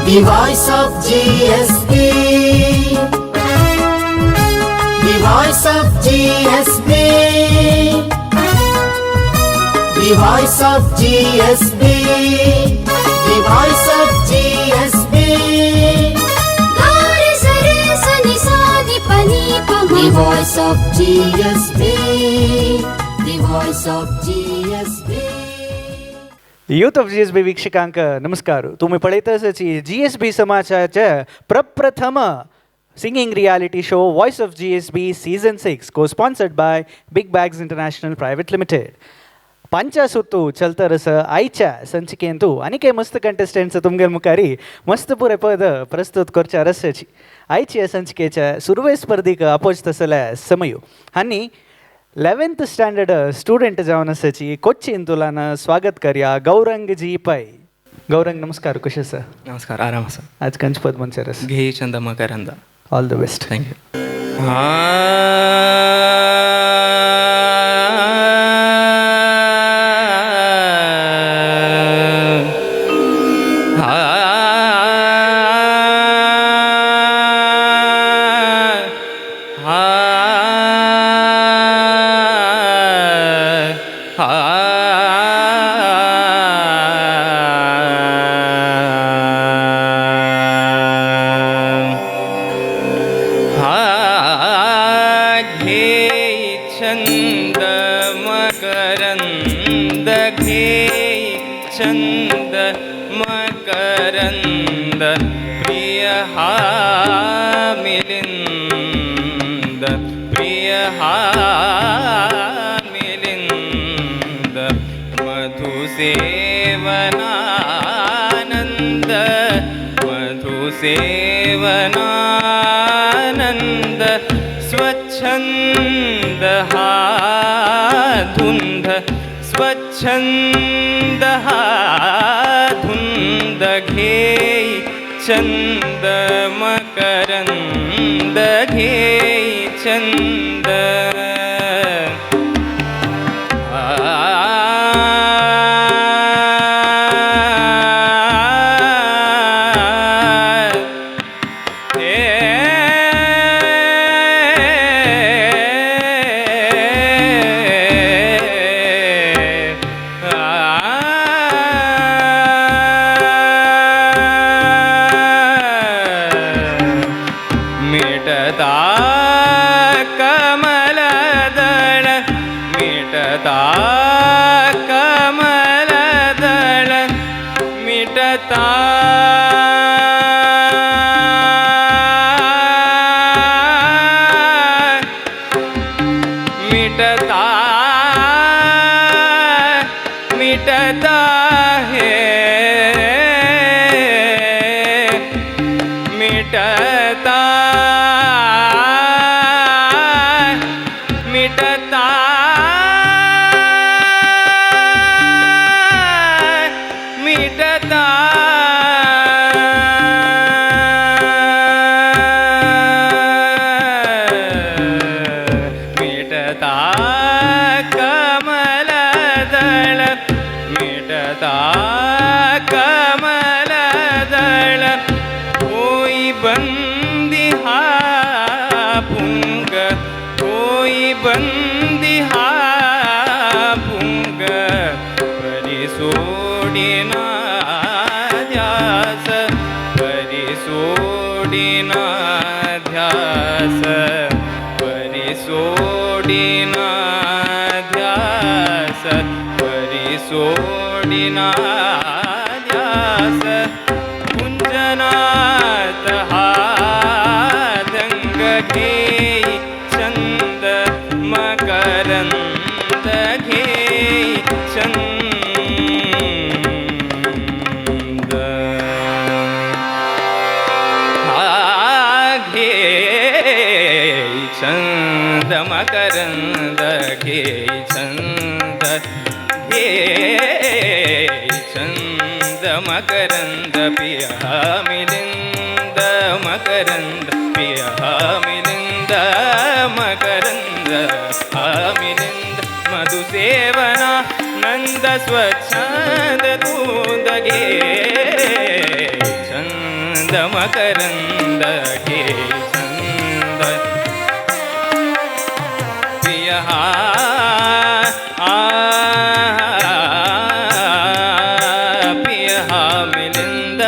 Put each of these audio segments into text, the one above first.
The voice of GSB. The voice of GSB. The voice of GSB. The voice of GSB. Gare sare sani sani pani pama. The voice of GSB. The voice of GSB. Youth of GSB वीक्षकांक नमस्कार. तुम्ही पळयतच GSB समाचारच्या प्रप्रथम singing reality show voice of GSB season 6 cosponsored by big bags international private limited. पंचासुತ್ತು ಚಲ್ತರಸ ಆಯ್ಚ ಸಂಚಿಕೆಯಂತೂ ಅನೇಕ ಮಸ್ತ್ ಕಂಟೆಸ್ಟೆಂಟ್ಸ್ ತುಮಗೆಲ್ ಮುಖಾರಿ ಮಸ್ತ್ ಪೂರೆ ಪದ ಪ್ರಸ್ತುत करच्या रस्त्याची आयच्या संचिकेच्या सुरवे स्पर्धीक अपोज तसल्या समयू हानी 11th स्टँडर्ड स्टुडंट जावन आसाची कोच्चीन तुलान स्वागत करया गौरंग जी पै. गौरंग नमस्कार, कशें आसा? नमस्कार, आराम आसा. आज कंचपद मनसरस घे छंद Makarand. All the best. Thank you. छंद मकरंद घे छंद मकरंद प्रिय हा मिलिंद प्रिय हा मिलिंद मधुसेवनानंद मधुसेवनानंद स्वच्छंद हा धुंद स्वच्छंद हा धुंद घे चंद मकरंद घे चंद मिटता कमलदळ मिटता कमलदळ मिटता मिटता मिटता है मिटता मिटता मिटता मिटता कमलदळ मिटता कमलदळ कोई बंदी हा पुंग कोई बंदी हा पुंग परी सोडिना ध्यास परी सोडिना ध्यास परी सोडिना ध्यास परी सोडिना ध्यास कुंजनात हा दंग घे चंद मकरंद घे चंद हा घे चंद मकरंद घे चंद घे चंद मकरंद पिया मिलिंद मकरंद पिया मिलिंद मकरंद मिलिंद मधुसेवना नंद स्वच्छंद दूध घे छंद मकरंद घे छंद पिय हा पिय हा मिलिंद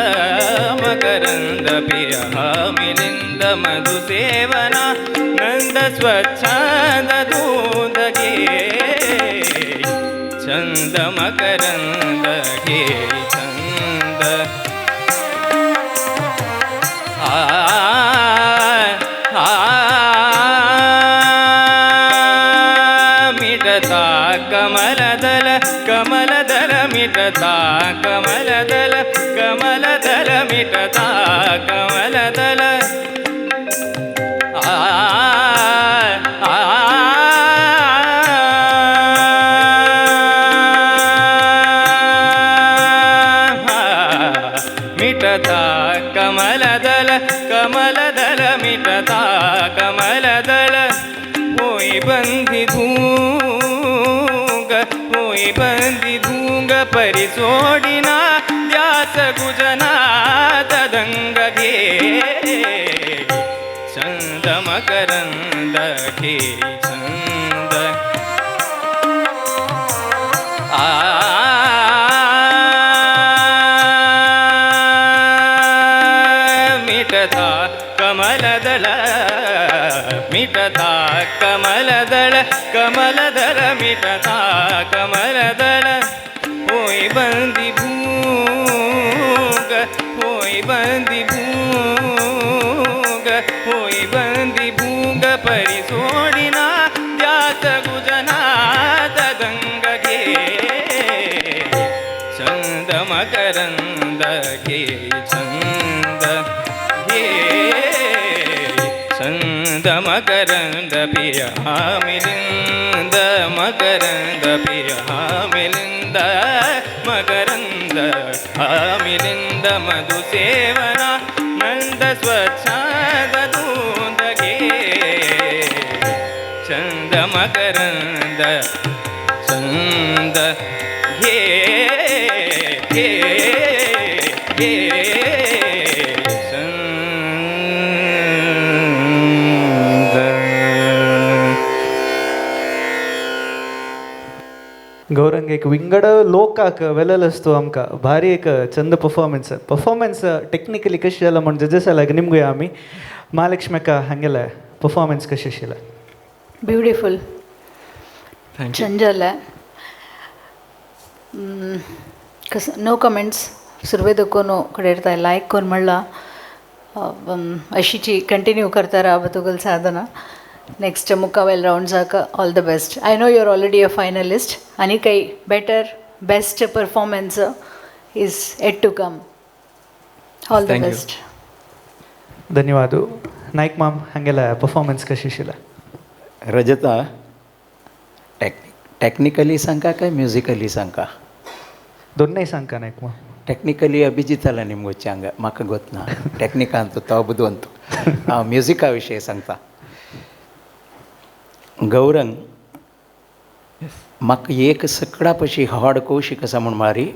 मकरंद पिय हा मिलिंद मधुसेवना नंद स्वच्छंद दूध घे छंद मकरंद घे छंद मिटता कमलदल कमलदल मिटता कमलदल कमलदल मिटता कमलदल मिटता कमलदल कमलदल मिटता कमलदल होई बंदी धूंग परि सोडिना व्यास गुजना तदंग घे छंद मकरंद घे छंद मिटता कमलदल मिटता कमलदल कमलदल मिटता कमलदल होई बंदी भूंग होई बंदी भूंग होई बंदी भूंग परि सोडिना व्यास गुजना तदंग घे छंद मकरंद घे छंद घे छंद मकरंद पिय मिलिंद मकरंद पिय मिलिंद मकरंद मिलिंद मधुसेवना नंद स्वच्छंद दूध घे छंद मकरंद छंद घे घे घे गौरंग एक विंगड लोकाक वेलल असतो आमकां भारी एक चंद परफॉर्मन्स टेक्निकली कशी जाला म्हण जजेस जाल्यार निमगुया आमी महालक्ष्म्याका हांगेले परफॉर्मन्स कशी आशिल्लें ब्युटिफूल छान जालें नो कमेंट्स सुरवे दोकोनो कडेरताय लायक कोन म्हणला अशीची कंटिन्यू करता राहा बतुगल साधना नेक्स्ट मुक्कावेल राउंड्साक all the best I know you are already a finalist आनी काही better best performance is yet to come all the best धन्यवाद नायक माम हांगेले परफॉर्मन्स कशी आशिल्लें रजता टॅक्निकली सांगा काय म्युझिकली सांगा दोन्ही सांगका नायक माम ಟೆಕ್ನಿಕಲಿ ಅಭಿಜಿತಲ್ಲ ನಿಮ್ಗೆ ಗೊತ್ತಂಗ ಮಕ್ಕ ಗೊತ್ತನಾ ಟೆಕ್ನಿಕ ಅಂತು ತಾಬುದು ಅಂತು ಮ್ಯೂಸಿಕಾ ವಿಷಯ सांगता गौरंग म्हाका एक सकडा पशी हॉड कौशिक आसा म्हूण मारी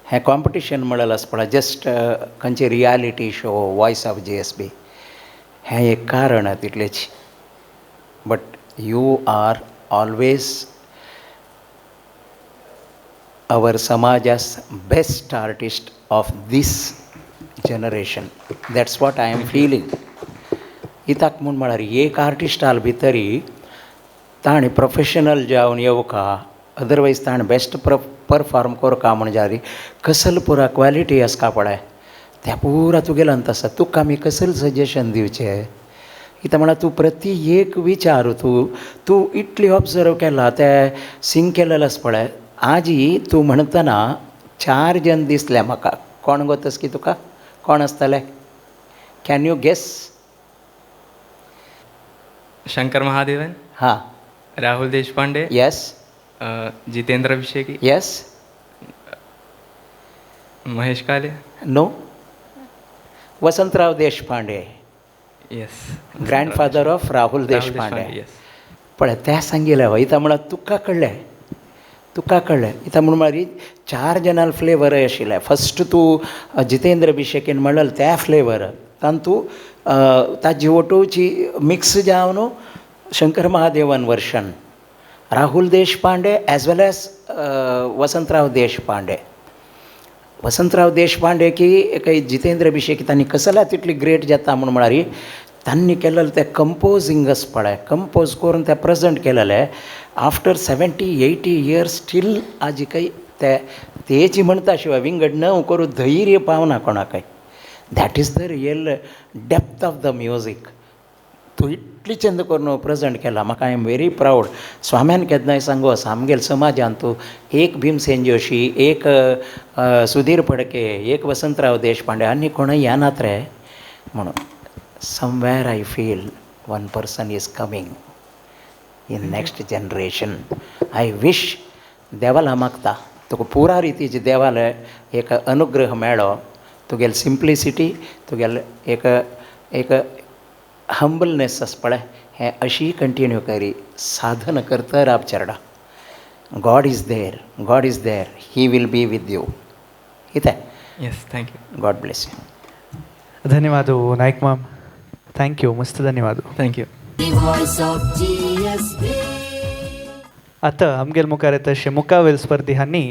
हें कॉम्पिटिशन म्हणलें आसा पळय जस्ट खंयचे reality show voice of JSB हें एक कारण तितलेच but you are always our Samaja's best artist of this generation. That's what I am feeling. इताक म्हूण म्हळ्यार एक आर्टिस्ट आल भितरी ताणें प्रोफेशनल जावन येवका अदरवायज ताणें बेस्ट परफॉर्म करका म्हण जारी कसल पुरा क्वॉलिटी आसका पळय त्या पुरा तुगेलो अंत आसा तुका आमी कसल सजेशन दिवचें इता म्हळ्यार तूं प्रती एक विचार तूं इतली ऑब्जर्व केला तें सिंग केलेलें आसा पळय आजी तूं म्हणटना 4 जण दिसले म्हाका कोण गोतस की तुका कोण आसतले can you guess Shankar Mahadevan हां Rahul Deshpande yes Jitendra Abhisheki yes Mahesh Kale no Vasantrao Deshpande yes grandfather of Rahul Deshpande yes पळय त्या सांगिल्लें वयता म्हळ्यार तुका कळ्ळें तुका कळ्ळें इता म्हणून मारी 4 जनाल फ्लेवर आशिल्ले फस्ट तूं जितेंद्र भिशेकीन म्हणलें त्या फ्लेवर तातूंत ताजी ओटोची मिक्स जावन शंकर महादेवन वर्शन राहुल देशपांडे एज वेल एज वसंतराव देशपांडे की काही जितेंद्र भिशेकी तांणी कसल्या तितली ग्रेट जाता म्हणून म्हळ्यार तांणी केलेलें तें कंपोजिंगच पळय कंपोज करून तें प्रेजंट केलेलें आफ्टर 70-80 इयर्स स्टील आजी काही तेची म्हणटा शिवाय विंगड न करून धैर्य पावना कोणाकय that is the real depth of the music तूं इतली चंद करून प्रेजंट केला म्हाका आय एम व्हेरी प्राऊड स्वाम्यान केन्नाय सांगो आमगेल समाजान तूं एक भीमसेन जोशी एक सुधीर फडके एक वसंतराव देशपांडे आनी कोणय येनात रे म्हणून somewhere I feel one person is coming in next generation I wish देवाला मागता तुका पुरा रितीचे देवाला एक अनुग्रह मेळ्ळो तुगेल सिंप्लिसिटी तुगेल एक हंबलनेस आस पळय हें अशी कंटिन्यू करी साधन करता राब चेरडा God is there he will be with you कितें yes thank you God bless you धन्यवाद नायक मॅम थँक्यू मस्त धन्यवाद thank you The voice of GSB. आता आमगेल मुखार येता मुकावेल स्पर्धी हांनी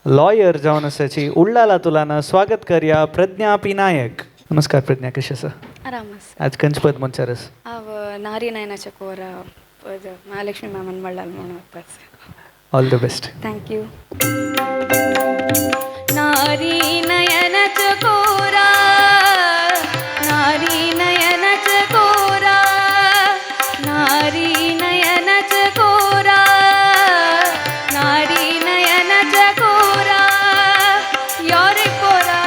लॉयर जावन आसाची उल्लाला तुलाना स्वागत करया प्रज्ञा पी नायक नमस्कार प्रज्ञा कशें आसा आरामस आज कंचपद मंचारस हांव नारी नयनाच्या कोरा महालक्ष्मी मामान म्हणलां म्हणून वचपाच ऑल द बेस्ट थँक्यू नारी नयनाच्या कोरा नारी नयनाच्या कोरा नारी नयनाच्या कोरा नारी नयनाच्या कोरा यारे पोरा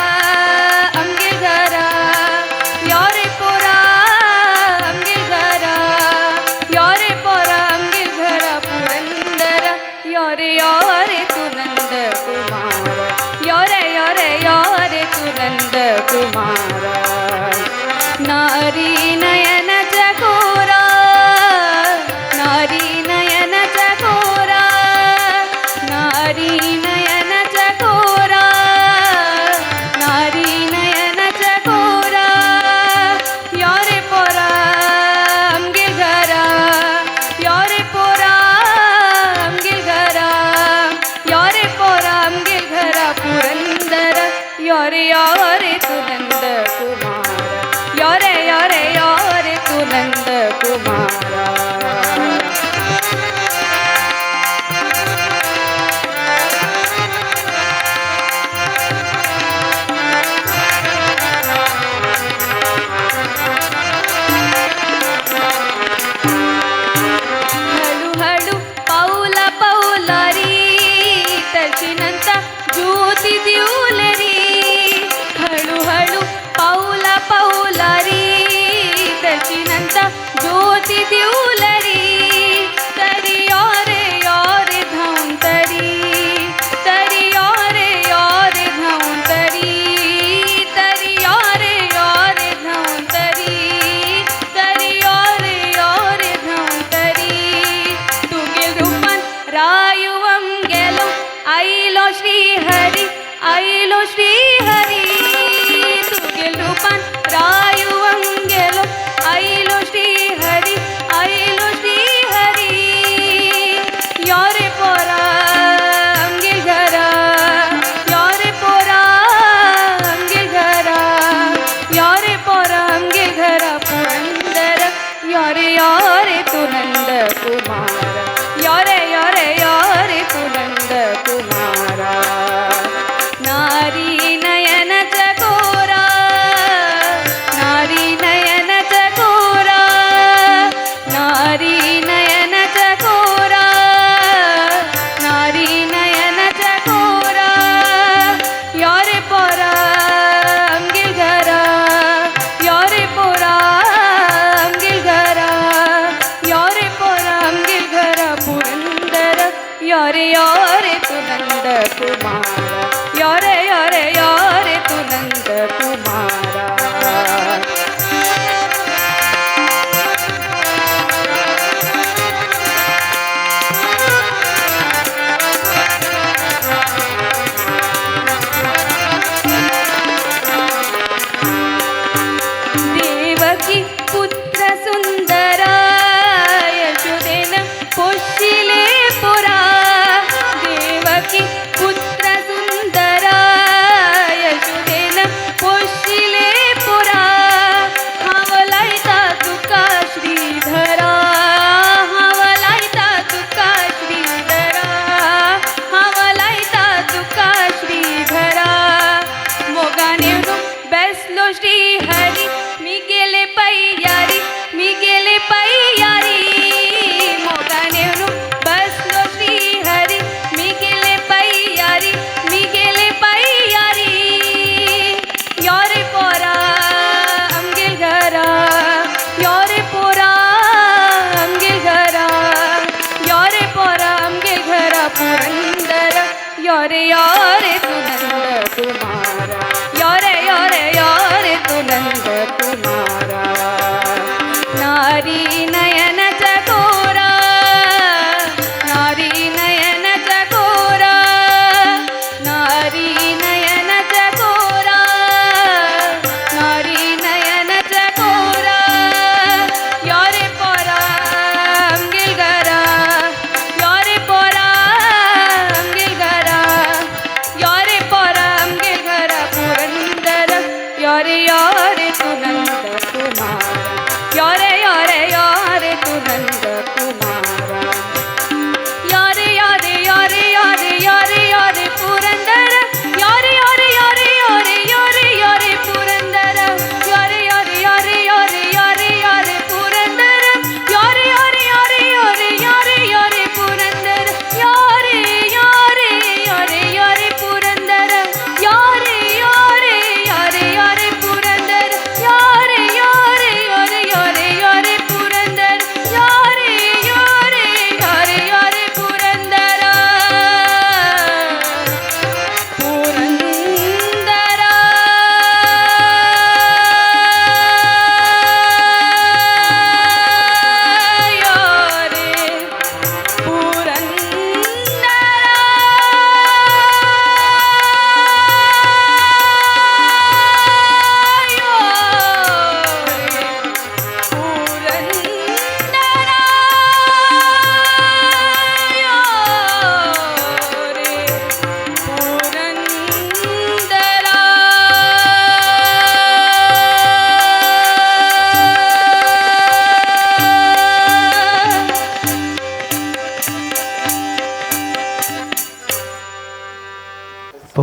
आमगे घरा यारे पोरा आमगे घरा यारे पोरा आमगे घरा पुरंदर यारे यारे तू नंद कुमार यारे यारे यारे तू नंद कुमार नारी नयनाच्या कोरा नारी नयनाच्या कोरा नारी नयनाच्या कोरा नारी नयनाच्या कोरा यारे पोरा आमगे घरा यारे पोरा आमगे घरा यारे पोरा आमगे घरा पुरंदर यारे यारे तू नंद कुमार यारे यारे यारे तू नंद कुमार हळूहळू पाऊला पाऊला री तर्शिनंत ज्योती दिवले री हळूहळू पाऊला पाऊला री तर्शिनंत ज्योती दिवले री तरी यारे धावून तरी यारे धावून तरी धावून तरी यारे धावून तरी तुगेल रूपान रायुवम गेलो आईलो श्रीहरी तुगेल रूपान रायुवम गेलो आईलो श्रीहरी यारे पोरा आमगे घरा यारे पोरा आमगे घरा यारे पोरा आमगे घरा पुरंदर यारे यारे तू नंद कुमार यारे यारे यारे तू नंद कुमार नारी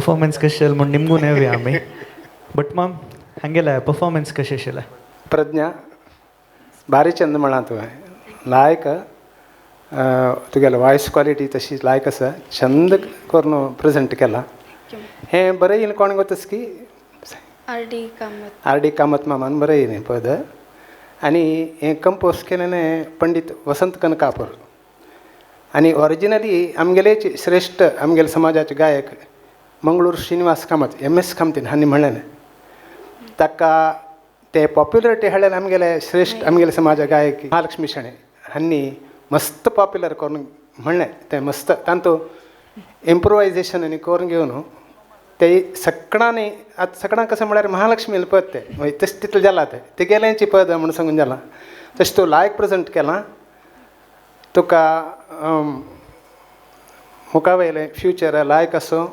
पफॉर्मन्स कशें आशिल्लें म्हूण निमगून येवया आमी बट मॅम हांगेले पफॉर्मन्स कशें आशिल्लें प्रज्ञा भारी छंद म्हणा तुवें लायक तुगेलो वॉयस क्वॉलिटी तशी लायक आसा छंद करून प्रेजेंट केला हें बरें येयलें कोण गोतस की RD कामत RD कामत मामान बरें येयलें पद आनी हें कंपोज केलें पंडीत वसंत कनकापूर आनी ऑरिजिनली आमगेले श्रेश्ठ आमगेले समाजाचे गायक मंगळूर श्रीनिवास कामत MS कामतीन हांणी म्हणलें ताका ते पॉप्युलरिटी हाडलें आमगेले श्रेश्ठ आमगेले समाजा गायक महालक्ष्मी शेणे हांणी मस्त पॉप्युलर करून म्हणलें तें मस्त तांतू इम्प्रोवायजेशन आनी करून घेवन ते सकाळांनी आतां सकाळां कशें म्हळ्यार महालक्ष्मी पद ते तशें तितलें जालां ते गेल्यांची पद म्हणून सांगून जाला तशें तूं लायक प्रेजेंट केलां तुका मुखा वयलें फ्युचर लायक आसूं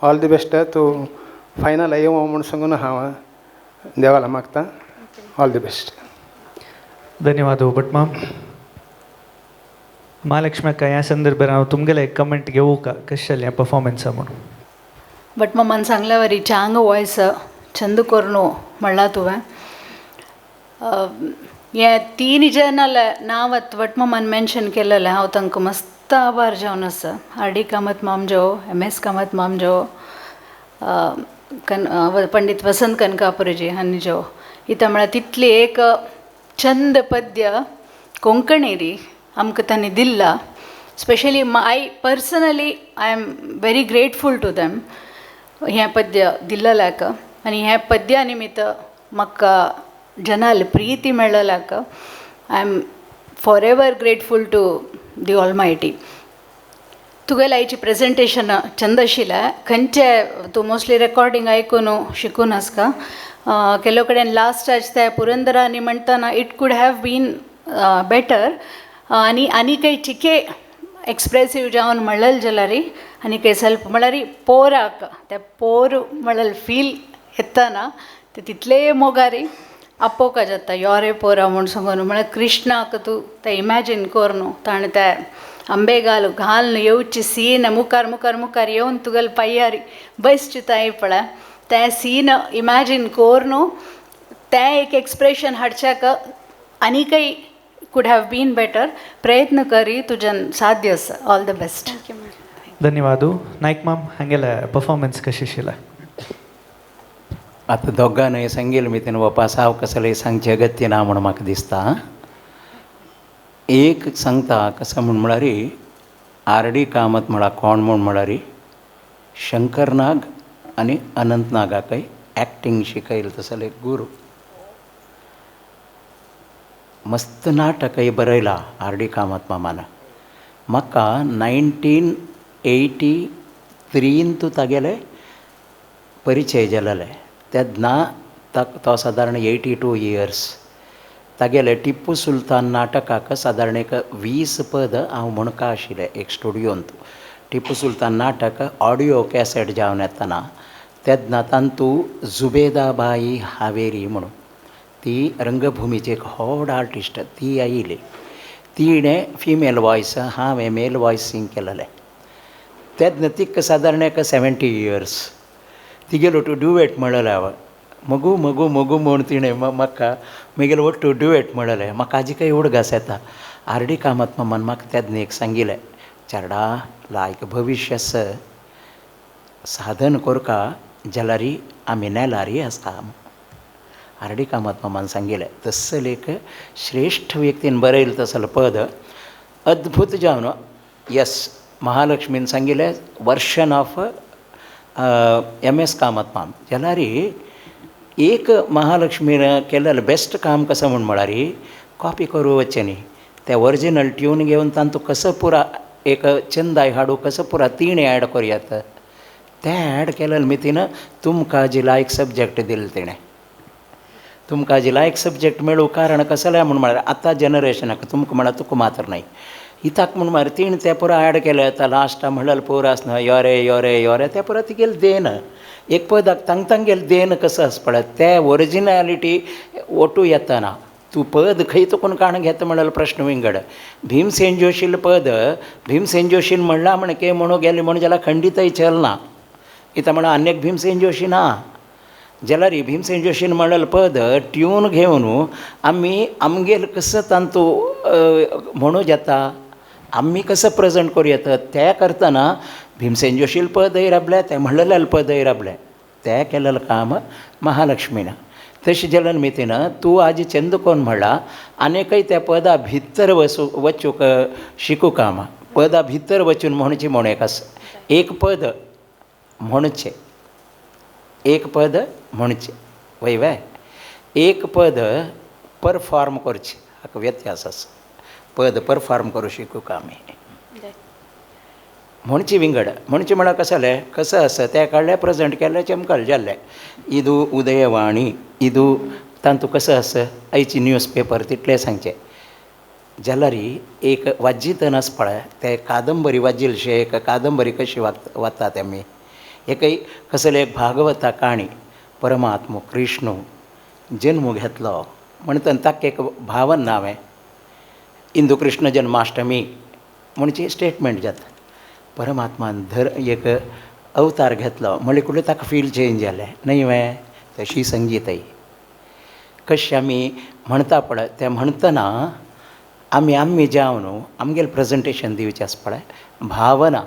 ऑल दी बेस्ट तूं फायनल येवं म्हणून सांगून हांव देवाला मागतां ऑल दी बेस्ट धन्यवाद बट मॅम महालक्ष्मी अಕ್ಕ ह्या संदर्भात हांव तुमगेलें एक कमेंट घेवूं का कशें जालें परफॉर्मन्सा म्हणून बट मम्मान सांगल्या वरी चांग वॉयस छंद करून म्हणला तुवें हे 3 जनाले नांव वट मम्मान मेन्शन केलेलें हांव तांकां मस्त आभार जावन आसा RD कामत माम जो MS कामत माम जो पंडीत वसंत कनकापुरजी हांणी जो इता म्हळ्यार तितली एक छंद पद्य कोंकणीरी आमकां तांणी दिल्ला specially I personally I am very grateful to them हें पद्य दिल्ल्याक आनी हें पद्या निमित्त म्हाका जनाल प्रिती मेळ्ळल्याक I am for ever grateful to the almighty तुगेलें आयची प्रेजेंटेशन चंद आशिल्लें खंयचे तूं मोस्टली रेकॉर्डिंग आयकून शिकून आसका केलो कडेन लास्ट आज ते पुरंदरांनी म्हणटाना it could have been better आनी काही चिके एक्सप्रेसीव जावन म्हणलें जाल्यार आनी काही ಸ್ವಲ್ಪ म्हळ्यार पोराक ते पोर म्हळ्यार फील येताना ते तितले मोगारी आपोवका जाता योरे पोरा म्हूण सांगून म्हळ्यार कृष्णाक तूं ते इमॅजीन कर न्हू ताणें ते आंबे घालून येवची सीन मुखार मुखार मुखार येवन तुगेले पाय्यार बस चिताय पळय ते सीन इमॅजीन कर न्हू ते एक एक्सप्रेशन हाडच्याक आनी काही कुड हॅव बीन बेटर प्रयत्न करी तुज्यान साध्य आसा all the best thank you madam धन्यवाद नायक मॅम हांगेलें परफॉर्मन्स कशें आशिल्लें आतां दोगांय सांगेल मी तेन्ना वपासांव कसलें सांगचें अगत्य ना म्हूण म्हाका दिसता एक सांगता कसं म्हूण म्हळ्यार RD कामत म्हळ्यार कोण म्हूण म्हळ्यार शंकर नाग आनी अनंत नागाकय एक्टींग शिकयलें तसले गुरू मस्त नाटकय बरयलां RD कामत मामान म्हाका 1983 तागेले परिचय जालेले तेन्ना तो सादारण 82 इयर्स तागेले टिप्पू सुलतान नाटकाक सादारण एक 20 पद हांव म्हणका आशिल्लें एक स्टुडियोंत टिप्पू सुलतान नाटक ऑडियो कॅसेट जावन येताना तेन्ना तांतू जुबेदाबाई हावेरी म्हणून ती रंगभुमीची एक व्हड आर्टिस्ट ती आयिल्ली तिणें फिमेल वॉयस हांवें मेल वॉयस सिंग केलेलें तेन्ना तिका सादारण एक 70 इयर्स तिगेलो टू ड्युएट म्हणलें हांव मगू मगू मगू म्हूण तिणें म्हाका म्हगेलो वट्टू ड्युएट म्हणलें म्हाका हाजी काही उडगास येता RD कामत मामान म्हाका तेन्ना एक सांगिल्लें चेडा लायक भविश्य साधन करका जाल्यार आमी नेलारी आसता RD कामत मामान सांगिल्लें तसलें एक श्रेश्ठ व्यक्तीन बरयलें तसलें पद अद्भुत जावन यस महालक्ष्मीन सांगिल्लें वर्शन ऑफ MS कामत माम जाल्यार एक महालक्ष्मीन केलेलें बेस्ट काम कसं म्हूण म्हळ्यार कॉपी करूं वच्चें न्ही तें ओरिजिनल ट्यून घेवन तांतूं कसो पुरा एक चंदाय हाडूं कसो पुरा 3 ॲड करुयात तें ॲड केलेलें मितीन तुमकां जी लायक सब्जेक्ट दिलें तिणें तुमकां जी लायक सब्जेक्ट मेळूं कारण कसलें म्हूण म्हळ्यार आतां जनरेशनाक तुमकां म्हळ्यार तुका मात्र नाय इताक म्हूण म्हळ्यार तिणें तें पुरो ॲड केलें आतां लास्टा म्हणल्यार पोर आसना योरे योरे योरे तें पुरो तिगेलें देन एक पदाक तांगेलें देन कसो आसा पळय तें ओरिजिनॅलिटी ओटू येतना तूं पद खंय तुकून काण घेता म्हळ्यार प्रश्न विंगड भीमसेन जोशील पद भीमसेन जोशीन म्हणला म्हण के म्हणू गेलें म्हण जाल्यार खंडितय चलना इथं म्हणा अनेक भीमसेन जोशी ना जाल्यार भीमसेन जोशीन म्हणलेलं पद ट्यून घेवन आमी आमगेल कसं तांतू म्हणू येता आम्ही कसं प्रेझेंट करू येतात त्या करताना भीमसेन जोशील पदय राबलें तें म्हणलेलें पदय राबलें तें केलेलं काम महालक्ष्मीनं तशें जाल्यार मितीनं तूं आज चंदकोन म्हणला आनीकय त्या पदा भितर वचूंक शिकू काम पदा भितर वचून म्हणचे म्हण एक पद म्हणचें एक पद म्हणचें वय एक पद परफॉर्म करचें हाका व्यत्यास आसा पद परफॉर्म करू शिकू काम म्हणचे विंगड म्हणचे म्हणा कसं आसा त्या काडलें प्रेझेंट केल्लें चमकल जाल्लें इदू उदयवाणी इदू तांतू कसं आसा आयची न्यूज पेपर तितलें सांगचें जाल्यार एक वाज्जितनास पळय ते कादंबरी वाज्जिलशे एक कादंबरी कशी वाचतात आमी एकय कसले एक भागवता काणी परमात्मो कृष्ण जन्म घेतलो म्हणटा ताका एक भावन नांव हिंदू कृष्ण जन्माष्टमी म्हणजे स्टेटमेंट जाता परमात्मान एक अवतार घेतलो म्हणले कुठे ताका फील चेंज जालें न्हय वे तशी संगीतय कशी आमी म्हणटा पळय तें म्हणतना आमी जावन आमगेलें प्रेझेंटेशन दिवचें आसा पळय भावना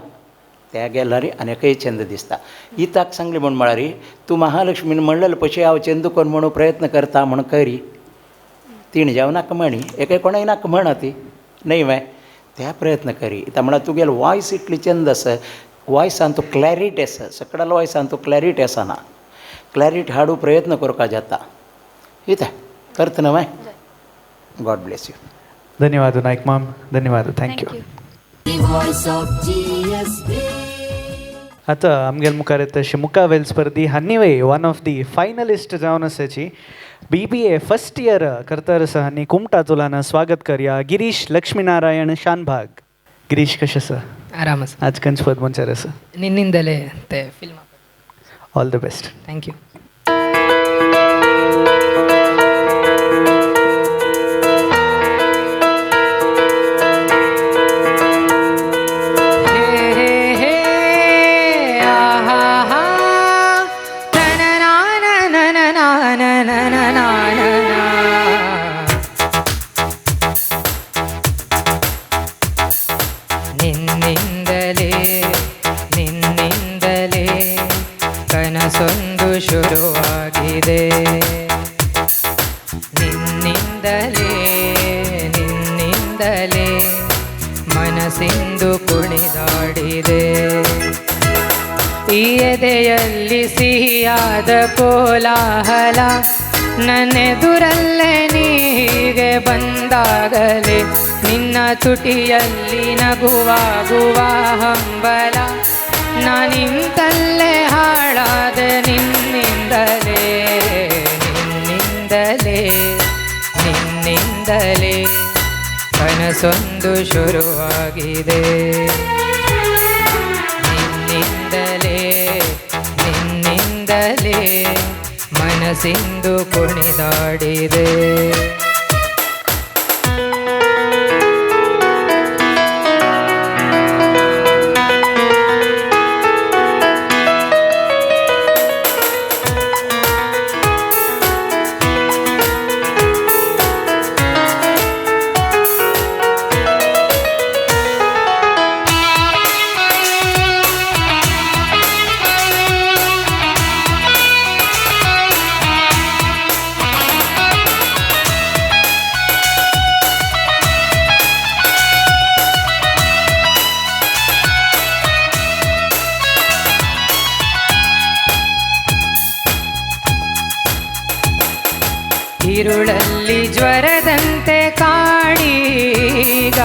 त्या गेल्यार आनीकय चंद दिसता ही ताका सांगली म्हण म्हळ्यार तूं महालक्ष्मीन म्हणलेलें पयशे हांव चंद कोण म्हणून प्रयत्न करता म्हण करी तीण जावं नाका म्हणी एके कोणाय नाका म्हणा ती न्हय वे त्या प्रयत्न करी इता म्हळ्यार तुगेलो वॉयस इतली चंद आसा वॉयसान तूं क्लॅरिटी आसा सकडालो वॉयसान तूं क्लॅरिटी आसना क्लॅरिटी हाडू प्रयत्न करपा जाता इता करता न्हय गॉड ब्लेस यू धन्यवाद नायक माम धन्यवाद thank you The voice of GSB. आतां आमगेले मुखार येता तशी मुखावेल स्पर्धी हान्निवे वन ऑफ दी फायनलिस्ट जावन आसाची BBA फर्स्ट इयर करता आसा आनी कुमटा तुलान स्वागत करया गिरीश लक्ष्मीनारायण शानभाग गिरीश कशें आसा आराम आसा आज खंयचे पद मंचार आसा निन्निंदले ते फिल्मा ऑल द बेस्ट थँक्यू ನಿನ್ನಿಂದಲೇ ನಿನ್ನಿಂದಲೇ ಕನಸೊಂದು ಶುರುವಾಗಿದೆ ನಿನ್ನಿಂದಲೇ ನಿನ್ನಿಂದಲೇ ಮನಸ್ಸಿಂದು ಕುಣಿದಾಡಿದೆ ಈ ಎದೆಯಲ್ಲಿ ಸಿಹಿಯಾದ ಕೋಲಾಹಲ ನನ್ನೆದುರಲ್ಲೇ ನೀಗೆ ಬಂದಾಗಲೇ ನಿನ್ನ ತುಟಿಯಲ್ಲಿ ನಗುವಾಗುವ ಹಂಬಲ ನಾನಿಂತಲ್ಲೇ ಹಾಳಾದ ನಿನ್ನಿಂದಲೇ ನಿನ್ನಿಂದಲೇ ನಿನ್ನಿಂದಲೇ ಕನಸೊಂದು ಶುರುವಾಗಿದೆ ನಿನ್ನಿಂದಲೇ ನಿನ್ನಿಂದಲೇ ಮನಸ್ಸಿಂದು ಕುಣಿದಾಡಿದೆ ഇരുളಲ್ಲಿ ಜ್ವರದಂತೆ ಕಾಡೀಗ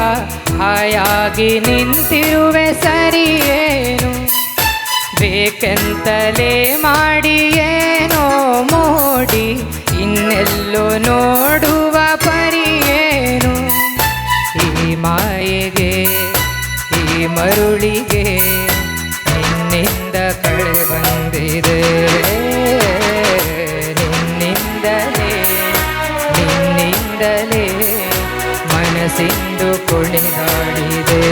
ಹಾಯಾಗಿ ನಿಂತಿರುವೆ ಸರಿಯೇನು ಬೇಕೆಂತಲೇ ಮಾಡಿ ಏನೋ ಮೋಡಿ ಇನ್ನೆಲ್ಲೋ ನೋಡುವ ಪರಿಯೇನು ಈ ಮಾಯೆಗೆ ಈ ಮರುಳಿಗೆ ನಿನ್ನಿಂದ ಕಳೆ ಬಂದಿದೆ ನಿನ್ನಿಂದಲೇ ಮನಸ್ಸಿಂದು ಕುಣಿದಾಡಿದೆ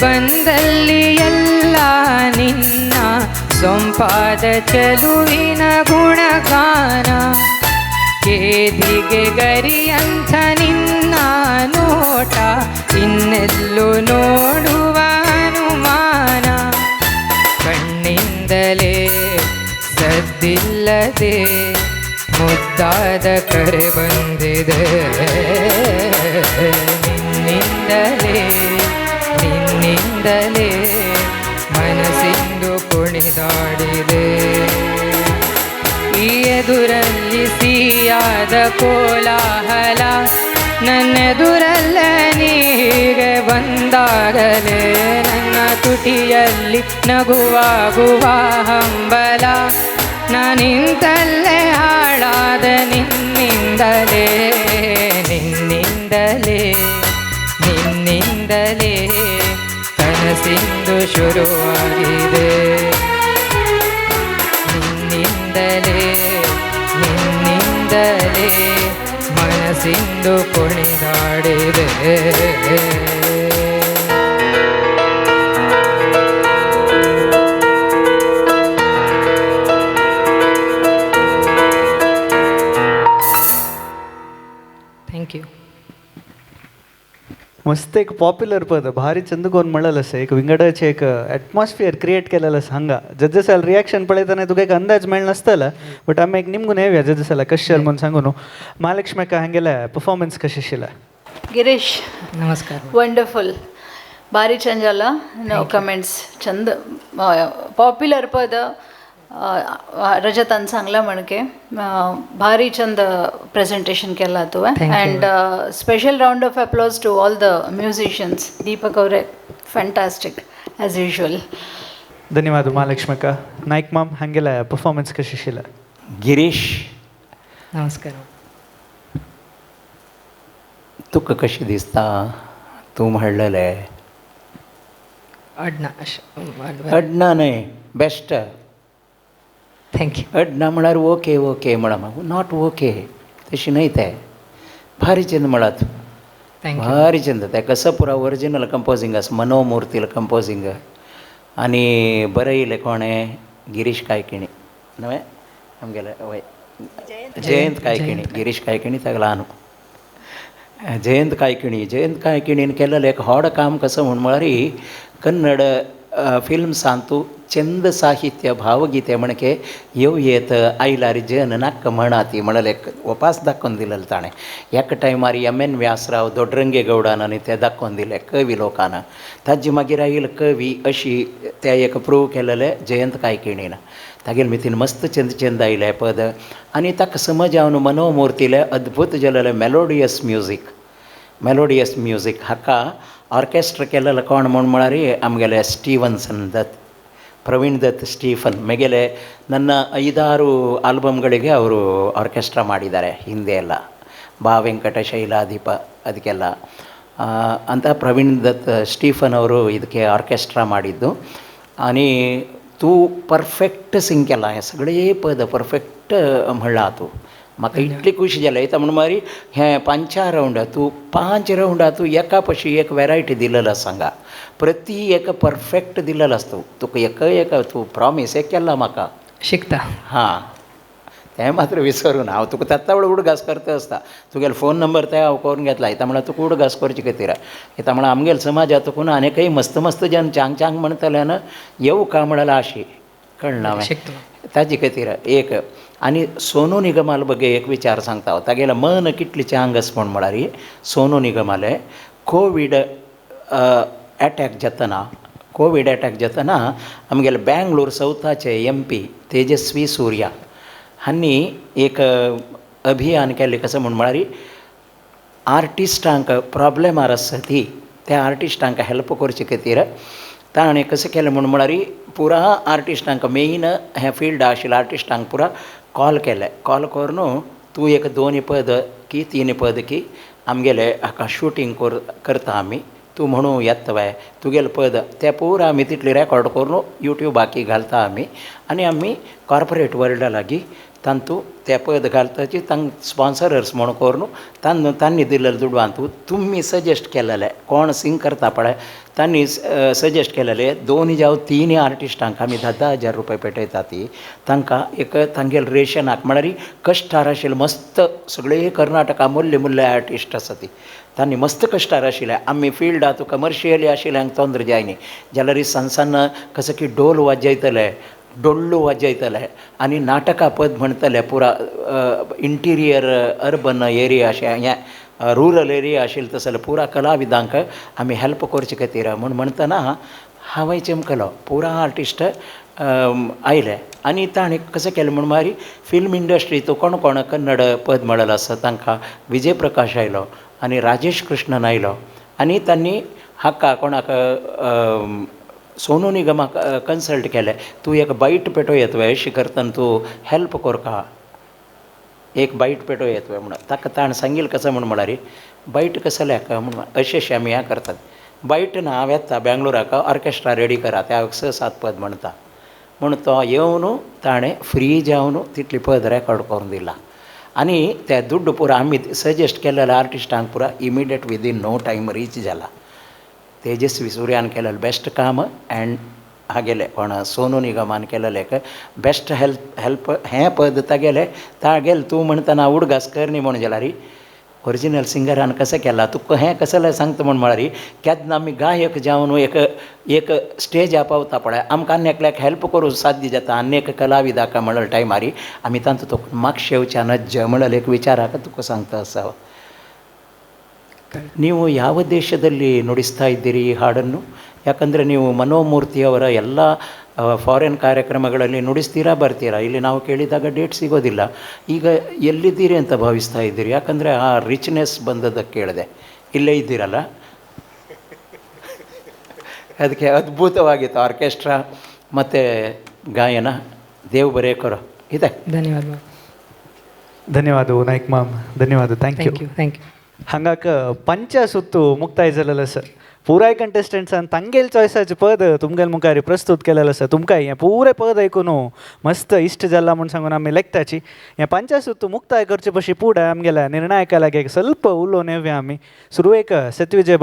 ಬಂದಲ್ಲಿ ಎಲ್ಲ ನಿನ್ನ ಸೊಂಪಾದ ಚೆಲುವಿನ ಗುಣಗಾನ ಕೇದಿಗೆ ಗರಿಯಂಥ ನಿನ್ನ ನೋಟ ಇನ್ನೆಲ್ಲೂ ನೋಡುವ ಅನುಮಾನ ಕಣ್ಣಿಂದಲೇ ಸದ್ದಿಲ್ಲದೆ ಮುದ್ದಾದ ಕರೆ ಬಂದಿದೆ ನಿನ್ನಿಂದಲೇ ಮನಸ್ಸಿಂದು ಕುಣಿದಾಡಿದೆ ಈ ಎದುರಲ್ಲಿ ಸಿಹಿಯಾದ ಕೋಲಾಹಲ ನನ್ನೆದುರಲ್ಲ ನೀಗೆ ಬಂದಾಗಲೇ ನನ್ನ ತುಟಿಯಲ್ಲಿ ನಗುವಾಗುವ ಹಂಬಲ ನಾನಿಂತಲ್ಲೇ ಹಾಳಾದ ನಿನ್ನಿಂದಲೇ ಕನಸಿಂದು ಶುರುವಾಗಿದೆ ನಿನ್ನಿಂದಲೇ ಮನಸ್ಸಿಂದು ಕುಣಿದಾಡಿದೆ थँक यू मस्त एक पॉप्युलर पद भारी चंदकोन म्हणलंस एक विंगडाचे एक ॲटमॉस्फियर क्रिएट केलेलंस हांगा जजेसाल रिॲक्शन पळयतना तुका एक अंदाज मेळ नासतला बट आमी एक निमगून येवया जजेसाला कशें म्हणून सांगू न्हू महालक्ष्मीका हांगेला परफॉर्मन्स कशें आशिल्ला ಗಿರೀಶ್ नमस्कार ವಂಡರ್ಫುಲ್ ಭಾರಿ ಚಂದ ಅಲ್ಲ ನೋ ಕಮೆಂಟ್ಸ್ ಚಂದ ಪಾಪ್ಯುಲರ್ ಪದ रजतान सांगला म्हणके भारी चंद प्रेजेंटेशन केला तुवें and special round of applause to all the musicians Deepak ಅವರೇ ಫ್ಯಾಂಟಾಸ್ಟಿಕ್ ಆ್ಯಸ್ ಯೂಶುವಲ್ धन्यवाद महालक्ष्मीಕ नाईक माम हांगेला परफॉर्मन्स कशें आशिल्ला गिरीश नमस्कार तुका कशी दिसता तूं म्हणलेलें अडना न्हय बेस्ट थँक्यू अडना म्हळ्यार ओके ओके म्हणा नॉट ओके तशी न्हय तें भारी चंद म्हळात भारी चंद तेका सपुरा ओरिजिनल कंपोजींग आसा मनोमुर्तील कंपोजींग आनी बरयलें कोणें गिरीश कायकिणी न्हय आमगेले वय जयंत कायकिणी गिरीश कायकिणी ताका ल्हान जयंत कायकिणीन केलेलें एक व्हड काम कसं म्हूण म्हळ्यार कन्नड फिल्म्सांतू चंद साहित्य भावगीते म्हणके येव येत आयलार जन नाक म्हणा ती म्हणले वपास दाखोवन दिलेलें ताणें एका टायमार M.N. व्यासराव दोड्रंगेगौडान आनी ते दाखोवन दिले कवी लोकांना ताजी मागीर आयिल्ल कवी अशी ते एक प्रूव केलेले जयंत कायकिणीन तागेले मितीन मस्त चंद चंद आयले पद आनी ताका समज हांव मनोमुर्तीले अद्भुत जालेले मेलोडियस म्युजीक हाका ऑर्केस्ट्रा केलेलो कोण म्हूण म्हळ्यार आमगेले स्टीवन्सन दत्त ಪ್ರವೀಣ್ ದತ್ ಸ್ಟೀಫನ್ ಮೇಗೆಲೆ ನನ್ನ 5-6 ಆಲ್ಬಮ್ಗಳಿಗೆ ಅವರು ಆರ್ಕೆಸ್ಟ್ರಾ ಮಾಡಿದ್ದಾರೆ ಹಿಂದೆ ಎಲ್ಲ ಬಾ ವೆಂಕಟೇಶ ಶೈಲಾದೀಪ ಅದಕ್ಕೆಲ್ಲ ಅಂತ ಪ್ರವೀಣ್ ದತ್ ಸ್ಟೀಫನ್ ಅವರು ಇದಕ್ಕೆ ಆರ್ಕೆಸ್ಟ್ರಾ ಮಾಡಿದ್ದು आणि तू परफेक्ट सिंग केला हे सगळे पद परफेक्ट म्हणला तू म्हाका इतली खुशी जाली येता म्हण मारी हें 5 राउंड तूं 5 राउंडा तूं एका पशी एक वेरायटी दिलेलो सांगा प्रती एक परफेक्ट दिलेलो आसता तुका एक तूं प्रॉमीस एक केला म्हाका शिकता हां तें मात्र विसरून हांव तुका तात्ता उडगास करता आसता तुगेलो फोन नंबर ते हांव करून घेतला येता म्हळ्यार तुका उडगास करचे खातीर येता म्हळ्यार आमगेलो समाजात तुकून आनीकय मस्त मस्त जन चांग चांग म्हणटले न्हय येवं का म्हणल्यार आशी कळना ताजे खातीर एक आनी सोनू निगमाल ಬಗ್ಗೆ एक विचार सांगता हांव तागेलें मन कितलें चांग आसा म्हूण म्हळ्यार सोनू निगमाले कोवीड अटॅक जातना आमगेले बँगलोर सावथाचे MP तेजस्वी सूर्या हांणी एक अभियान केल्लें कशें म्हूण म्हळ्यार आर्टिस्टांक प्रॉब्लेमार आसा ती त्या आर्टिस्टांक हेल्प करचे खातीर ताणें कशें केलें म्हूण म्हळ्यार पुरा आर्टिस्टांक मेन हें फिल्ड आशिल्ल्या आर्टिस्टांक पुरा कॉल करून तूं एक 2 पद की 3 पद की आमगेले हाका शूटिंग करता आमी तूं म्हणून येता बाय तुगेलें पद तें पुरा आमी तितलें रेकॉर्ड करून यूट्यूबाकी घालता आमी आनी आमी कॉर्पोरेट वर्ल्डा लागीं तांतू ते पद घालताची तांक स्पॉन्सरर्स म्हणून करून तांणी दिलेले दुडवांतू तुमी सजेस्ट केलेले कोण सिंग करता पळय तांणी सजेस्ट केलेले 2 जावं 3 आर्टिस्टांक आमी 10,000 रुपया पेटयता ती तांकां एक तांगेल रेशनाक म्हळ्यार कश्टार आशिल्ले मस्त सगळे कर्नाटका मुल्ले आर्टिस्ट आसा ती तांणी मस्त कश्टार आशिल्ले आमी फिल्डा तुका कमर्शियली आशिल्ल्यांक तोंदर जायनी जाल्यार सांसान कसं की डोल वाजयतले डोळ्ळू वाजयतले आनी नाटकां पद म्हणटले पुरा इंटिरियर अर्बन एरिया अशें हें रुरल एरिया आशिल्लो तसले पुरा कलाविदांक आमी हेल्प करचे खातीर म्हूण म्हणटना हांवें चमकलो पुरा आर्टिस्ट आयले आनी ताणें कशें केलें म्हण मारी फिल्म इंडस्ट्रींत कोण कन्नड पद म्हणलेलो आसा तांकां विजय प्रकाश आयलो आनी राजेश कृष्णन आयलो आनी तांणी हाका कोणाक सोनू निगमाक कन्सल्ट केलें तूं एक बायट पेटो येतवे अशें करतना तूं हेल्प कोरका एक बायट पेटो येतवे म्हणून ताका ताणें सांगिल्लें कसं म्हळ्यार बायट कसं लेका म्हणून अशें आमी हें करतात बायट ना हांव येता बेंगलोराक ऑर्केस्ट्रा रेडी करा त्या 6-7 पद म्हणटा म्हणून तो येवन ताणें फ्री जावन तितली पद रेकॉर्ड करून दिला आनी ते दुड्ड पुरो आमी सजेस्ट केलेल्या आर्टिस्टांक पुरा immediate within no time reach जाला तेजस्वी सूर्यान केलेलें बेस्ट काम एंड हागेले कोण सोनू निगमान केलेलें बेस्ट हेल्प हें पद तागेलें तूं म्हणटना उडगास कर न्ही म्हण जाल्यार ओरिजिनल सिंगरान कशें केलां तुका हें कसलें सांगता म्हण म्हळ्यार केन्ना आमी गायक जावन एक स्टेजार पावता पळय आमकां आनी एकल्याक हेल्प करूं साध्य जाता आनी एक कलाविदाक म्हणलें टायमार आमी तांतू तुका म्हाका शेवच्या नज्ज म्हणलें एक विचाराक तुका सांगता आसा ನೀವು ಯಾವ ದೇಶದಲ್ಲಿ ನುಡಿಸ್ತಾ ಇದ್ದೀರಿ ಈ ಹಾಡನ್ನು ಯಾಕಂದರೆ ನೀವು ಮನೋಮೂರ್ತಿ ಅವರ ಎಲ್ಲ ಫಾರಿನ್ ಕಾರ್ಯಕ್ರಮಗಳಲ್ಲಿ ನುಡಿಸ್ತೀರಾ ಬರ್ತೀರಾ ಇಲ್ಲಿ ನಾವು ಕೇಳಿದಾಗ ಡೇಟ್ ಸಿಗೋದಿಲ್ಲ ಈಗ ಎಲ್ಲಿದ್ದೀರಿ ಅಂತ ಭಾವಿಸ್ತಾ ಇದ್ದೀರಿ ಯಾಕಂದರೆ ಆ ರಿಚ್ನೆಸ್ ಬಂದದ್ದಕ್ಕೆ ಕೇಳಿದೆ ಇಲ್ಲೇ ಇದ್ದೀರಲ್ಲ ಅದಕ್ಕೆ ಅದ್ಭುತವಾಗಿತ್ತು ಆರ್ಕೆಸ್ಟ್ರಾ ಮತ್ತು ಗಾಯನ ದೇವ್ ಬರೇಕರ ಇದೆ ಧನ್ಯವಾದ ನಾಯ್ಕ್ ಮಾಮ್ ಧನ್ಯವಾದ ಥ್ಯಾಂಕ್ ಯು हांगाक 5 सुत्तू मुक्ताय जालेलो आसा पुराय कंटेस्टंट्सान तांगेल चॉयसाचें पद तुमगेल मुखार प्रस्तूत केलेलें आसा तुमकां हें पुरें पद आयकून मस्त इश्ट जाल्ला म्हूण सांगून आमी लेखताची हें 5 सुत्तू मुक्ताय करचे पशी फुडें आमगेल्या निर्णायका लागीं एक ಸ್ವಲ್ಪ उलोवन येवया आमी सुरवेक सत्यविजय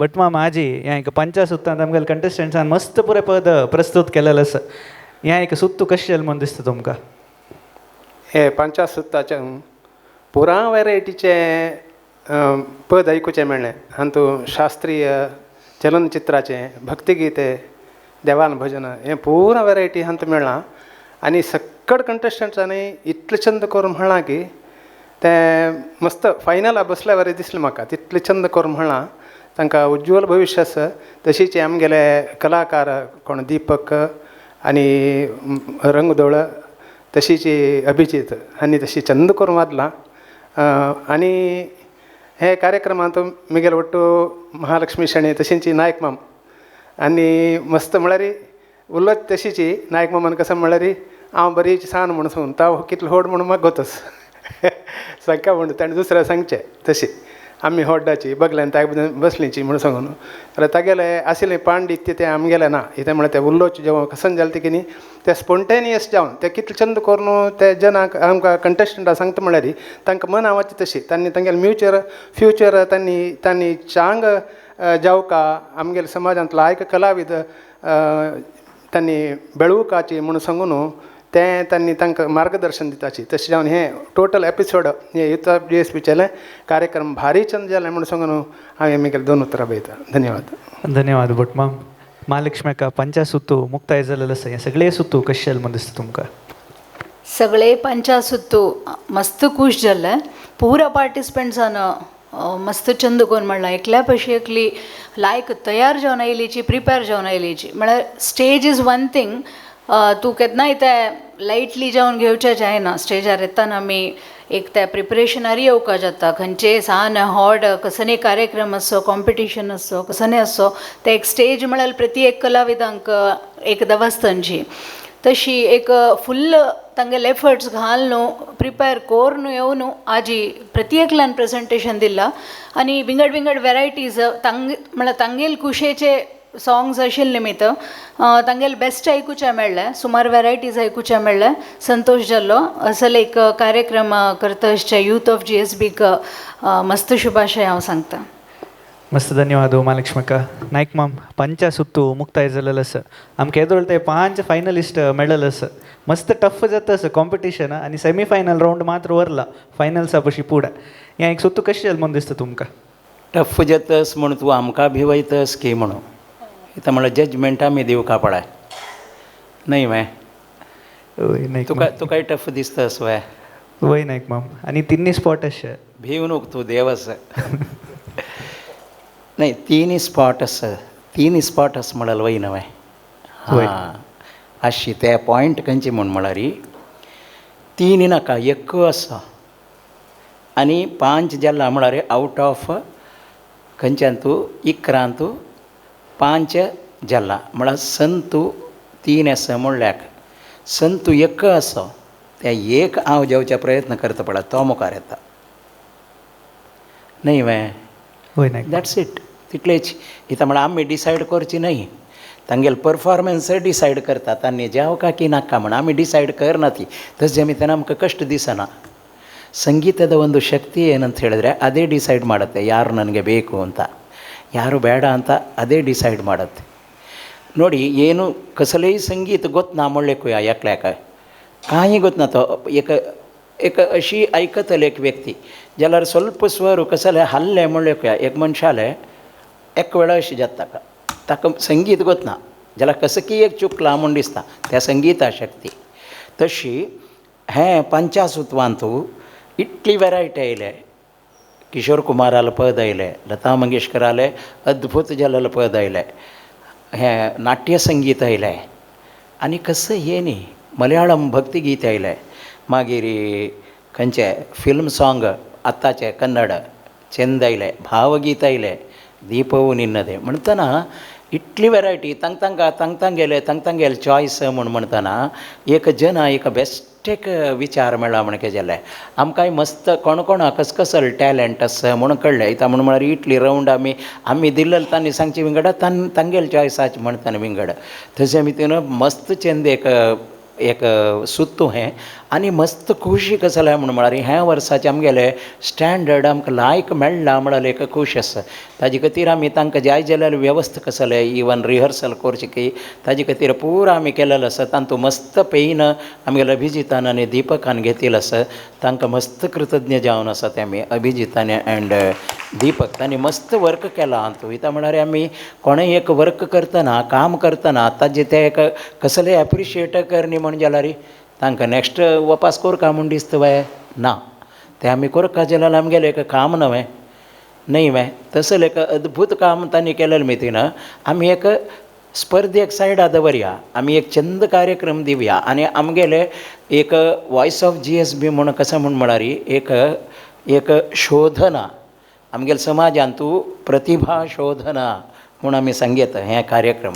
भटमाम आजी हें एक 5 सुत्तांत आमगेल्या कंटेस्टंट्सान मस्त पुरें पद प्रस्तूत केलेलें आसा हें एक सुत्तू कशें जालें म्हूण दिसता तुमकां हे 5 सुत्ताचें पुरा वेरायटीचे पद ऐकूचे मेळ्ळें हातूं शास्त्रीय चलनचित्राचें भक्तिगीते देवान भजन हें पुरा वेरायटी हातूं मेळ्ळां आनी सक्कड कंटेस्टंट्सांनी इतलें चंद करून म्हणलां की तें मस्त फायनलाक बसल्या वरें दिसलें म्हाका तितलें चंद करून म्हणलां तांकां उज्ज्वल भविश्य आसा तशीच आमगेले कलाकार कोण दीपक आनी रंगदोळ तशीच अभिजीत हांणी तशी चंद करून वाजलां आनी हे कार्यक्रमांत मुगेल ಒಟ್ಟು महालक्ष्मी शेणे तशींची नायक माम आनी मस्त म्हळ्यार उलत तशीची नायक मामान कसं म्हळ्यार हांव बरीच सान म्हणून ताव कितलो होड म्हणून म्हाका गोतस सांगता म्हणून ताणें दुसऱ्या सांगचें तशी आमी होड्डाची बगल्यान ताका बसलींची म्हणून सांगून जाल्यार तागेले आशिल्लें पांडित्य तें आमगेलें ना इतें म्हळ्यार तें उल्लोच जेवण कसन जालें की न्ही तें स्पोंटेनियस जावन तें कितलें चंद करून ते जनाक आमकां कंटेस्टंटाक सांगता म्हळ्यार तांकां मन आवडची तशी तांणी तांगेलें फ्युचर तांणी चांग जावका आमगेल्या समाजांतलो आयक कलाविद तांणी बेळुकाची म्हणून सांगून तें तांणी तांकां मार्गदर्शन दिताची तशें जावन हें टोटल एपिसोड हे युथ ऑफ GSBचेले कार्यक्रम भारी चंद जालें म्हणून सांगून हांवें मुगेले 2 उतरां बयता धन्यवाद भटमाम महालक्ष्म्याका 5 सुत्तू मुक्ताय जालेलो आसा हे सगळे सुत्तू कशें जालें म्हूण दिसता तुमकां सगळे 5 सुत्तू मस्त खूश जाल्ले पुरा पार्टिसिपंट्सान मस्त चंद करून म्हणलां एकल्या पशी एकली लायक तयार जावन आयलीची प्रिपेर जावन आयलीची म्हळ्यार स्टेज इज वन थिंग तूं केन्नाय तें लायटली जावन घेवचें जायना स्टेजार येताना आमी एक त्या प्रिपरेशनारी येवका जाता खंयचे सान हॉड कसले कार्यक्रम आसो कॉम्पिटिशन आसो कसले आसो ते एक स्टेज म्हळ्यार प्रत्येक कलाविदांक एक दवास्तनची तशी एक फुल्ल तांगेले एफर्ट्स घाल न्हू प्रिपेर कोर न्हू येवन आजी प्रत्येकल्यान प्रेजेंटेशन दिला आनी विंगड विंगड वेरायटीज म्हळ्यार तांगेल कुशेचे सॉंग्स आशिल्ले निमित्त तांगेले बेस्ट आयकुचें मेळ्ळें, सुमार वेरायटीज आयकुचें मेळ्ळें, संतोश जाल्लो. असले एक कार्यक्रम करता आसचे यूथ ऑफ GSBक मस्त शुभाशय हांव सांगता. मस्त धन्यवाद महालक्ष्मीका. नायक मॅम, पंचा सुत्तू मुक्ताय जालेलं असं आमकां येदोळ ते 5 फायनलिस्ट मेळलेलं असं. मस्त टफ जाता असं कॉम्पिटिशन आनी सेमीफायनल रावंड मात्र वरला फायनल्सा पशी पुढे. हें एक सुत्तू कशें जालें म्हूण दिसता तुमकां? टफ जातस म्हूण तूं आमकां भिवयतस की म्हणून इथं म्हणल्यार जजमेंट आमी दिवका पडाय न्हय वय वय नायक तुकाय टफ दिसतस वय वय नायक मॅम. आनी तिन्नी स्पॉट अशे भिव नको तूं देवस नाही 3 स्पॉट आस म्हळ्यार वय न्हय वय. हां अशी ते पॉयंट खंयची म्हूण म्हळ्यार 3 नाका 1 आसा आनी 5 जाल्ला म्हळ्यार आवट ऑफ खंयच्यान तूं 11 5 जाल्ला म्हळ्यार संतू 3 आसा म्हणल्याक संतू 1 आसा त्या 1 हांव जेवचे प्रयत्न करता पडा तो मुखार येता न्हय वय. वय नायक. दॅट्स इट तितलेच. इथं म्हळ्यार आमी डिसायड करची न्हय, तांगेले परफॉर्मन्स डिसायड करतात आनी जेवका की नाका म्हण आमी डिसायड करना ती तशें ಮಿತನ ನಮ್ಗೆ ಕಷ್ಟ ದಿಸನ. ಸಂಗೀತದ ಒಂದು ಶಕ್ತಿ ಏನಂತ ಹೇಳಿದ್ರೆ ಅದೇ ಡಿಸೈಡ್ ಮಾಡುತ್ತೆ ಯಾರು ನನಗೆ ಬೇಕು ಅಂತ, ಯಾರು ಬೇಡ ಅಂತ ಅದೇ ಡಿಸೈಡ್ ಮಾಡುತ್ತೆ. ನೋಡಿ ಏನು कसलंही संगीत गोत ना म्हणलें या एकल्याक कांय गोत ना तो एक अशी ऐकतले एक व्यक्ती जाल्यार ಸ್ವಲ್ಪ स्वर कसले हल्ले म्हणलें एक मनशाले एक वेळा अशी जाता ताका संगीत गोत ना जाल्यार कसं की एक चुकला म्हूण दिसता त्या संगीता शक्ती. तशी हें पंचासुत्वांतू इतली वेरायटी आयले. किशोर कुमाराल पद आयले, लता मंगेशकराले अद्भुत जाल्लें पद आयले, हें नाट्य संगीत आयलें आनी कसं हें न्ही मलयाळम भक्तिगीत आयलें, मागीर खंयचें फिल्म सॉंग आतांचें कन्नड चेंद आयलें, भावगीत आयलें, दीपवू निन्नदे म्हणटना इतली वेरायटी तांकां गेले चॉयस म्हूण म्हणटना एक जन एक बेस्ट एक विचार मेळ्ळा म्हण केलें आमकांय मस्त कोण कसले टॅलंट आसा म्हूण कळ्ळें. इता म्हूण म्हळ्यार इटली रावंड आमी दिल्लें तांणी सांगचे विंगडा तांगेले चॉयसाचे म्हणटना विंगड तशें भितर मस्त चेंद एक सुत्तू हें आनी मस्त खुशी कसं जालें म्हूण म्हळ्यार ह्या वर्साचें आमगेलें स्टँडर्ड आमकां लायक मेळ्ळा म्हळ्यार एक खूश आसा. ताजे खातीर आमी तांकां जाय जाल्यार वेवस्था कसं जालें इवन रिहर्सल करचें की ताजे खातीर पुरो आमी केलेलो आसा. तांतूं मस्त पेयन आमगेले अभिजितान आनी दिपकान घेतिल्लो आसा. तांकां मस्त कृतज्ञ जावन आसा ते आमी अभिजितान एंड दीपक तांणी मस्त वर्क केलां. हातूंत वयता म्हळ्यार आमी कोणेंय एक वर्क करतना काम करतना ताजें तें एक कसलें एप्रिशिएट करनी म्हण जाल्यार तांकां नॅक्स्ट वपास कोरका म्हूण दिसता वय ना तें आमी कोरका जाल्यार आमगेलें एक काम न्हय न्हय वय. तसलें एक अद्भुत काम तांणी केलेलें मितीन आमी एक स्पर्धेक सायडा दवरया, आमी एक चंद कार्यक्रम दिवया आनी आमगेले एक वॉयस ऑफ GSB म्हूण कशें म्हूण म्हळ्यार एक शोधना आमगेल्या समाजांतू प्रतिभा शोधना म्हूण आमी सांगेत हें कार्यक्रम.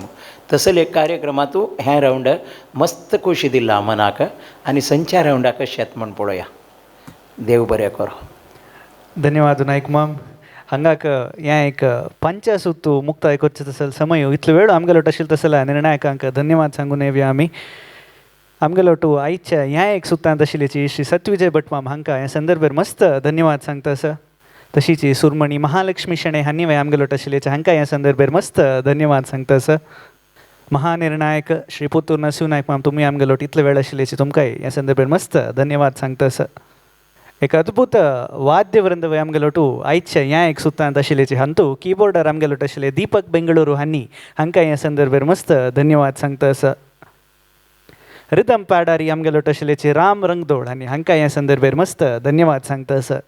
तसले एक कार्यक्रमांतू हें रावंड मस्त खोशी दिला मनाक आनी संच्या रावंडाक कशें येता म्हूण पळोवया. देव बरें करो. धन्यवाद नायक मॅम. हांगाक हें एक पंचा सुत्तू मुक्ताय करचें तसले समय इतलो वेळ आमगेलो आशिल्लो तसल्या निर्णायकांक धन्यवाद सांगून येवया आमी. आमगेलो टू आयच्या ह्या एक सुत्तांत आशिल्लीची श्री सत्विजय भट मॅम हांकां ह्या संदर्भार मस्त धन्यवाद सांगता आसा. तशीच सुरमणी महालक्ष्मी शेणे हांणी आमगेलो आशिल्लेचे हांकां ह्या संदर्भार मस्त धन्यवाद सांगता आसा. महानिर्णायक श्री पुत्तूर नरसिंह नायक मॅम तुमी आमगेलो इतलो वेळ आशिल्लेची तुमकांय ह्या संदर्भार मस्त धन्यवाद सांगता आसा. एक अद्भुत वाद्यवृंद आमगेलो टू आयच्या ह्या एक सुत्तांत आशिल्लेची हांतू कीबोर्डार आमगेलो आशिल्ले दीपक बेंगळुरू हांणी हांकां ह्या संदर्भार मस्त धन्यवाद सांगता आसा. रिदम पॅडारी आमगेलो आशिल्लेची राम रंगदोड हांणी हांकां ह्या संदर्भार मस्त धन्यवाद सांगता आसा.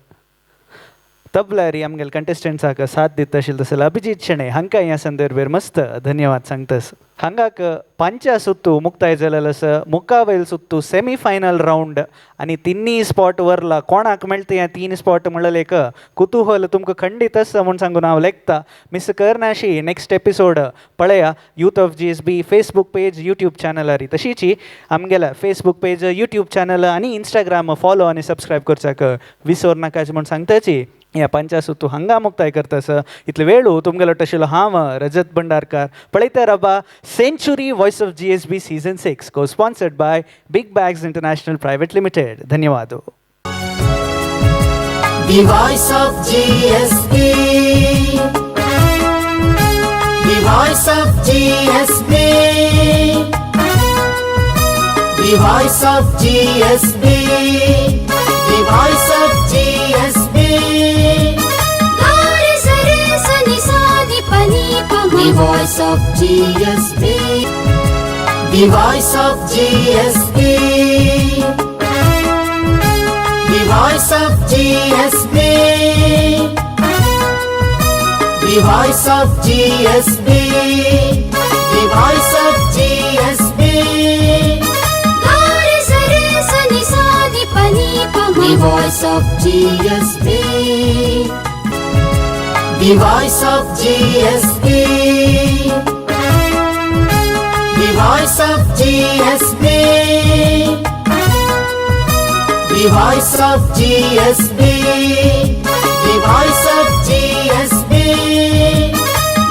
तबलारी आमगेले कंटेस्टंट्साक साथ दिता आशिल्लो तसले अभिजीत शेणे हांकां ह्या संदर्भार मस्त धन्यवाद सांगता आसा. हांगाक पंचा सुत्तू मुक्ताय जालेलो आसा. मुखावेल सुत्तू सेमी फायनल रावंड आनी तिन्नी स्पॉट वरला. कोणाक मेळटा हें 3 स्पॉट म्हणल्यार एक कुतूहल तुमकां खंडीत आसा म्हूण सांगून हांव लेखता. मिस करनाशी नेक्स्ट एपिसोड पळया youth of GSB Facebook page YouTube चॅनलार. तशीच आमगेल्या फेसबूक पेज यूट्यूब चॅनल आनी इंस्टाग्राम फॉलो आनी सबस्क्रायब करच्याक विसर नाकाच म्हूण सांगताची या पंचासुತ್ತು ಹಂಗ ಮುಕ್ತಾಯ ಕರ್ತಸ ಇತ್ಲ ವೇಳು ತುಮ್ಗಲ ಟಶಿಲ ಹಾವ ರಜತ್ ಭಂಡಾರ್ಕರ್ ಪಳೈತ ರಬ century voice of GSB season 6 cosponsored by big bags international private limited. ಧನ್ಯವಾದ. The voice of GSB. The voice of GSB. The voice of GSB. The voice of GSB. Gare sare sani sani pani pama. The voice of GSB. The voice of GSB. The voice of GSB. The voice of GSB. The voice of GSB. Gare sare sani sani pani pama. The voice of GSB. The voice of GSB. The voice of GSB. The voice of GSB. The voice of GSB.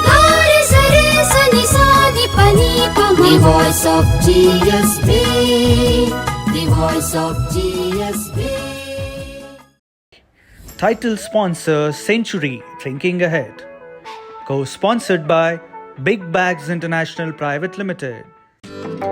Gare sare sani sani pani pama. The voice of GSB. The voice of GSB. Title sponsor Century Thinking Ahead. Co-sponsored by Big Bags International Private Limited.